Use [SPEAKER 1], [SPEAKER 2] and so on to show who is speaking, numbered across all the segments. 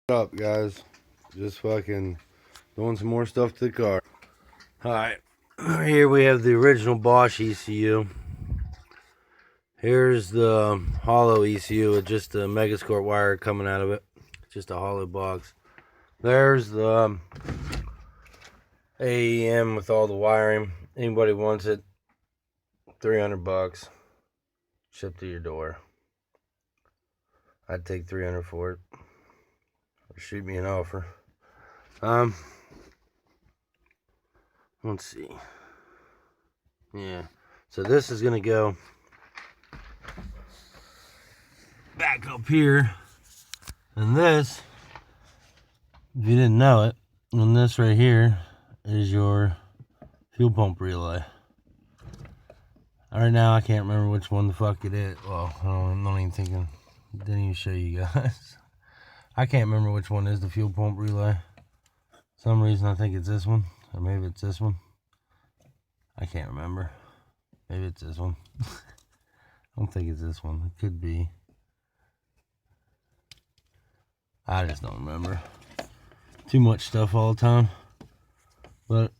[SPEAKER 1] What up, guys? Just fucking doing some more stuff to the car. Alright, here we have the original Bosch ECU. Here's the hollow ECU with just a Megasquirt wire coming out of it. Just a hollow box. There's the AEM with all the wiring. Anybody wants it, $300. Shipped to your door. I'd take $300 for it. Or shoot me an offer. Let's see. Yeah. So this is gonna go back up here. And this, if you didn't know it, and this right here is your fuel pump relay. Right now I can't remember which one the fuck it is. Well, I'm not even thinking. Didn't even show you guys. I can't remember which one is the fuel pump relay. For some reason I think it's this one. Or maybe it's this one. I can't remember. Maybe it's this one. I don't think it's this one. It could be. I just don't remember. Too much stuff all the time. But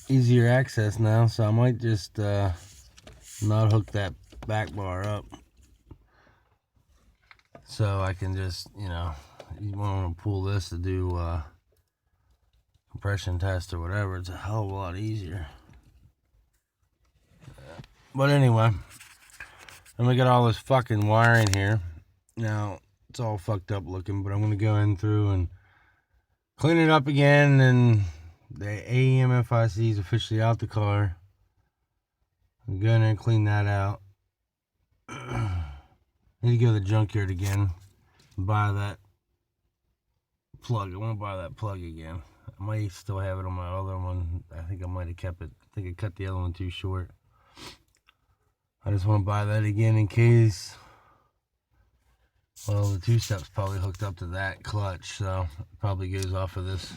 [SPEAKER 1] easier access now, so I might just not hook that back bar up. So I can just, you want to pull this to do compression test or whatever. It's a hell of a lot easier. But anyway, then we got all this fucking wiring here. Now, it's all fucked up looking, but I'm going to go in through and clean it up again. And the AEM FIC is officially out the car. I'm going to clean that out. Need to go to the junkyard again and buy that plug. I want to buy that plug again. I might still have it on my other one. I think I might have kept it. I think I cut the other one too short. I just want to buy that again in case. Well, the two-step's probably hooked up to that clutch, so it probably goes off of this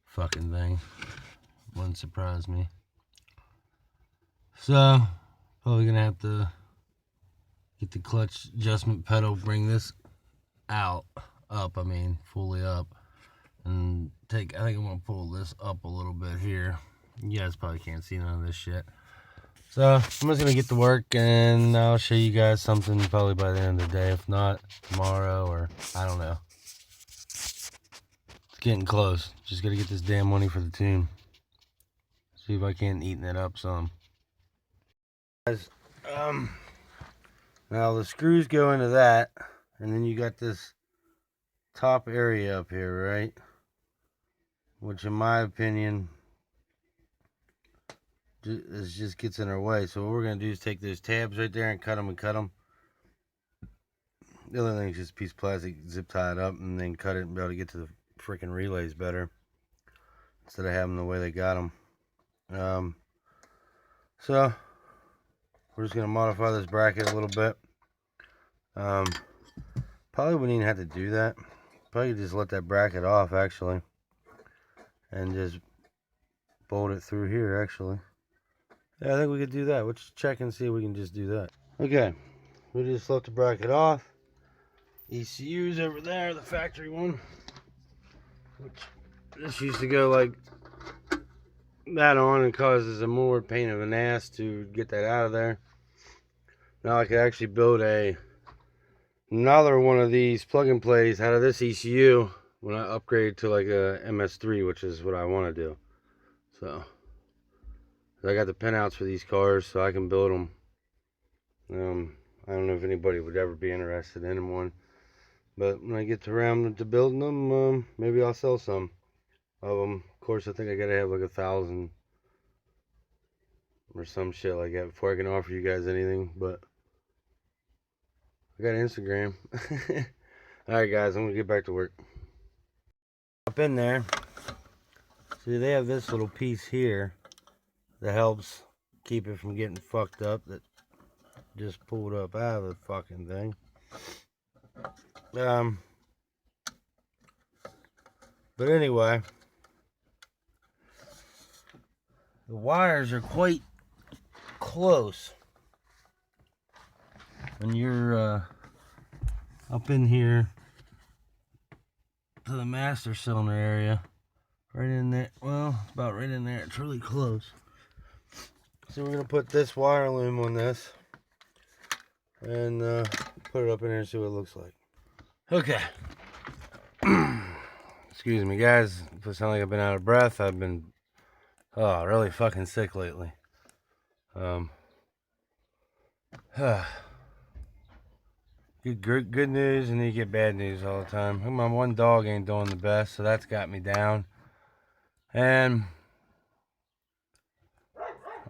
[SPEAKER 1] fucking thing. Wouldn't surprise me. So, probably gonna have to get the clutch adjustment pedal, bring this out, fully up, and I think I'm gonna pull this up a little bit here. You guys probably can't see none of this shit. So I'm just gonna get to work and I'll show you guys something probably by the end of the day. If not, tomorrow, or I don't know. It's getting close. Just gotta get this damn money for the tune. See if I can't eaten it up some. Guys, now the screws go into that, and then you got this top area up here, right? Which in my opinion, this just gets in our way. So what we're going to do is take those tabs right there and cut them. The other thing is just a piece of plastic, zip tie it up, and then cut it and be able to get to the freaking relays better instead of having them the way they got them. So we're just going to modify this bracket a little bit. Probably wouldn't even have to do that. Probably just let that bracket off actually and just bolt it through here actually. Yeah, I think we could do that. Let's check and see if we can just do that. Okay, we just left the bracket off. ECU's over there, the factory one. Which this used to go like that on and causes a more pain of an ass to get that out of there. Now I could actually build another one of these plug and plays out of this ECU when I upgrade to like a MS3, which is what I want to do. So I got the pinouts for these cars, so I can build them. I don't know if anybody would ever be interested in one, but when I get around to building them, maybe I'll sell some of them. Of course, I think I gotta have like 1,000 or some shit like that before I can offer you guys anything. But I got Instagram. All right, guys, I'm gonna get back to work. Up in there, see they have this little piece here that helps keep it from getting fucked up, that just pulled up out of the fucking thing. But anyway, the wires are quite close when you're up in here to the master cylinder area. Right in there. Well, it's about right in there. It's really close. So we're going to put this wire loom on this and put it up in here and see what it looks like. Okay. Excuse me, guys. If it sounds like I've been out of breath, I've been really fucking sick lately. Good news, and then you get bad news all the time. My one dog ain't doing the best, so that's got me down. And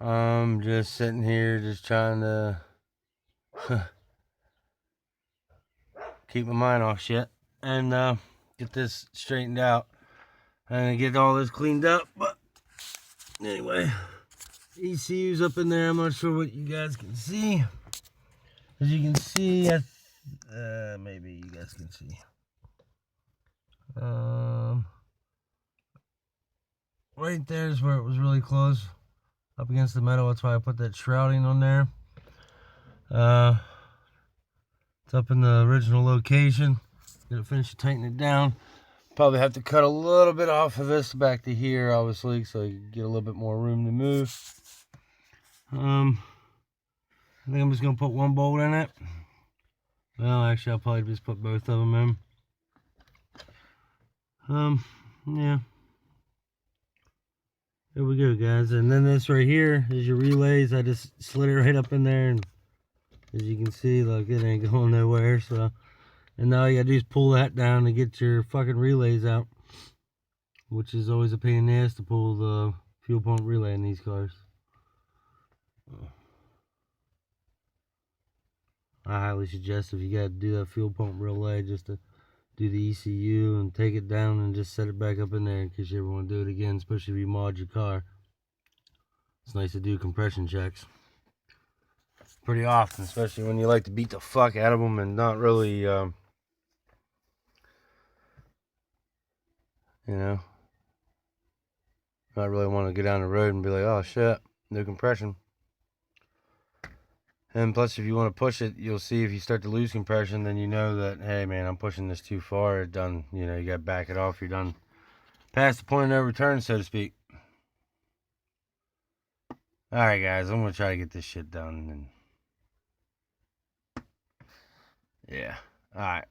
[SPEAKER 1] I'm just sitting here, just trying to keep my mind off shit and get this straightened out and get all this cleaned up. But anyway, ECU's up in there. I'm not sure what you guys can see. As you can see, maybe you guys can see. Right there is where it was really close, up against the metal. That's why I put that shrouding on there. It's up in the original location. Gotta finish tightening it down. Probably have to cut a little bit off of this back to here, obviously, so you get a little bit more room to move. I think I'm just gonna put one bolt in it. Well, actually, I'll probably just put both of them in. Yeah. There we go, guys. And then this right here is your relays. I just slid it right up in there, and as you can see, look, it ain't going nowhere. So, and now you gotta do is pull that down to get your fucking relays out, which is always a pain in the ass to pull the fuel pump relay in these cars. I highly suggest, if you gotta do that fuel pump relay, just to do the ECU and take it down and just set it back up in there in case you ever want to do it again, especially if you mod your car. It's nice to do compression checks pretty often, especially when you like to beat the fuck out of them and not really, you know, not really want to get down the road and be like, oh shit, no compression. And plus, if you want to push it, you'll see if you start to lose compression, then you know that, hey man, I'm pushing this too far. It's done, you know, you got to back it off. You're done past the point of no return, so to speak. Alright guys, I'm going to try to get this shit done. And yeah, alright.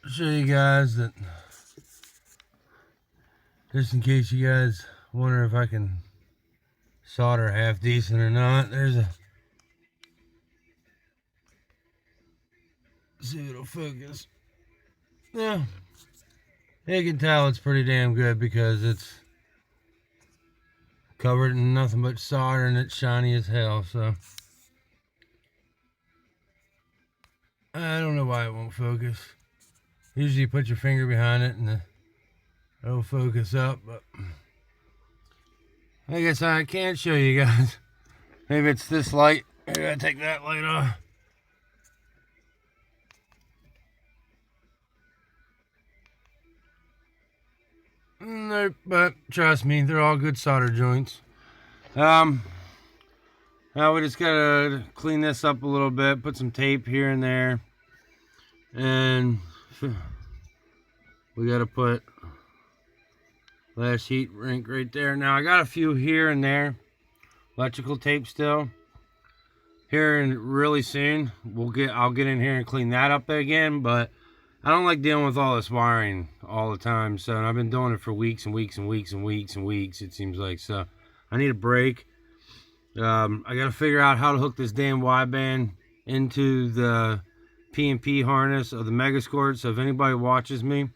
[SPEAKER 1] I'll show you guys that, just in case you guys wonder if I can solder half decent or not. There's a, see if it'll focus. Yeah, you can tell it's pretty damn good because it's covered in nothing but solder and it's shiny as hell. So I don't know why it won't focus. Usually you put your finger behind it and it'll focus up, but I guess I can't show you guys. Maybe it's this light. I gotta take that light off. Nope, but trust me, they're all good solder joints. Now we just gotta clean this up a little bit, put some tape here and there, and we gotta put last heat rink right there. Now I got a few here and there, electrical tape still. Here and really soon, I'll get in here and clean that up again, but I don't like dealing with all this wiring all the time. So I've been doing it for weeks and weeks and weeks and weeks and weeks, it seems like. So I need a break. I gotta figure out how to hook this damn wideband into the P&P harness of the Megasquirt. So if anybody watches me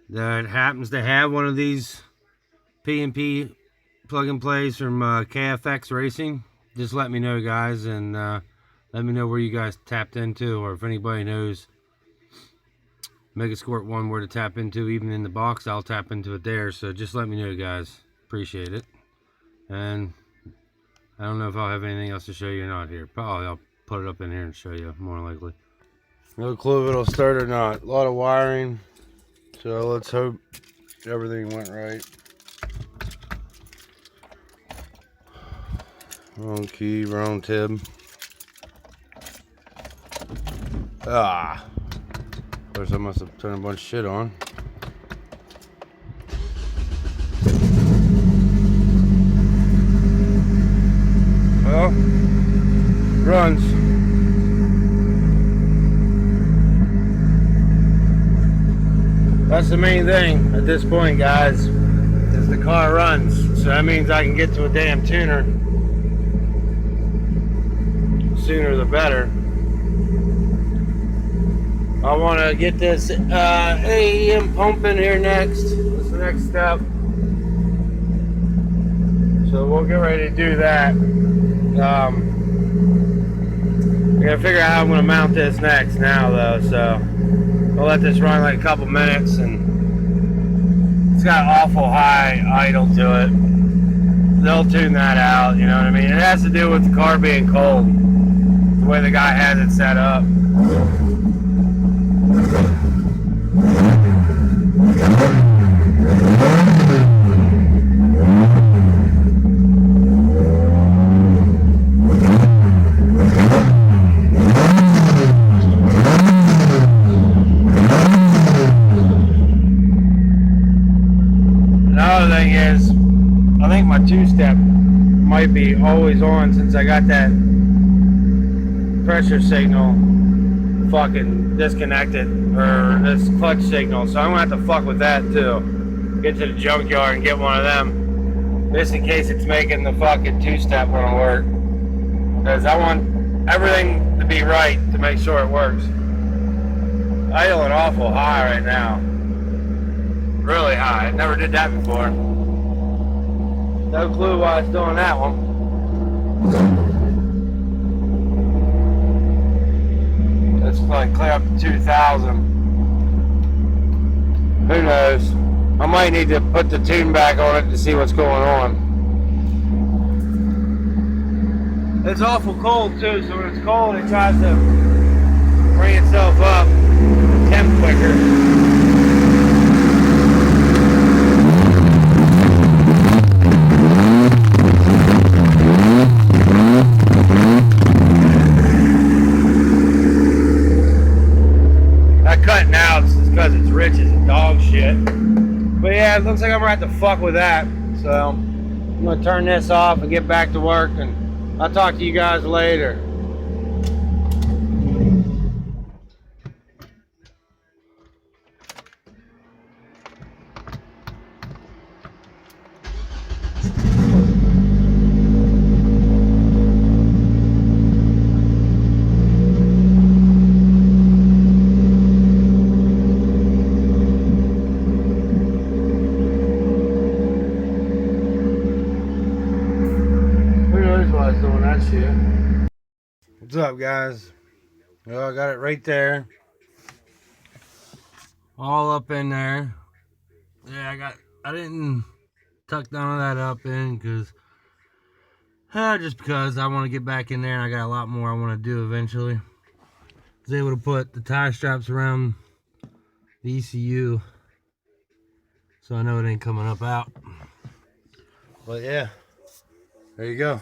[SPEAKER 1] that happens to have one of these P&P plug and plays from KFX Racing, just let me know, guys, and let me know where you guys tapped into, or if anybody knows Megasquirt 1 where to tap into. Even in the box, I'll tap into it there. So just let me know, guys. Appreciate it. And I don't know if I'll have anything else to show you or not here. Probably I'll put it up in here and show you, more likely. No clue if it'll start or not. A lot of wiring, so let's hope everything went right. Wrong key, wrong tib. Ah. Of course, I must have turned a bunch of shit on. Well, runs. That's the main thing at this point, guys, is the car runs. So that means I can get to a damn tuner. Sooner the better. I want to get this AEM pumping here next. That's the next step. So we'll get ready to do that. I gotta figure out how I'm gonna mount this next now though, so I'll let this run like a couple minutes, and it's got awful high idle to it. They'll tune that out, you know what I mean? It has to do with the car being cold, the way the guy has it set up. Another thing is, I think my two-step might be always on since I got that pressure signal fucking disconnected, or this clutch signal, so I'm gonna have to fuck with that too. Get to the junkyard and get one of them, just in case it's making the fucking two-step wanna work, because I want everything to be right to make sure it works. Idling awful high right now. Really high. I never did that before. No clue why it's doing that one. Let's like clear up to 2,000. Who knows? I might need to put the tune back on it to see what's going on. It's awful cold too, so when it's cold it tries to bring itself up temp quicker. Cutting out is because it's rich as dog shit. But yeah, it looks like I'm gonna have to fuck with that. So I'm gonna turn this off and get back to work, and I'll talk to you guys later. Doing that shit. What's up, guys? Well, I got it right there, all up in there. Yeah, I didn't tuck none of that up in because just because I want to get back in there, and I got a lot more I want to do eventually. I was able to put the tie straps around the ECU, so I know it ain't coming up out. But yeah, there you go.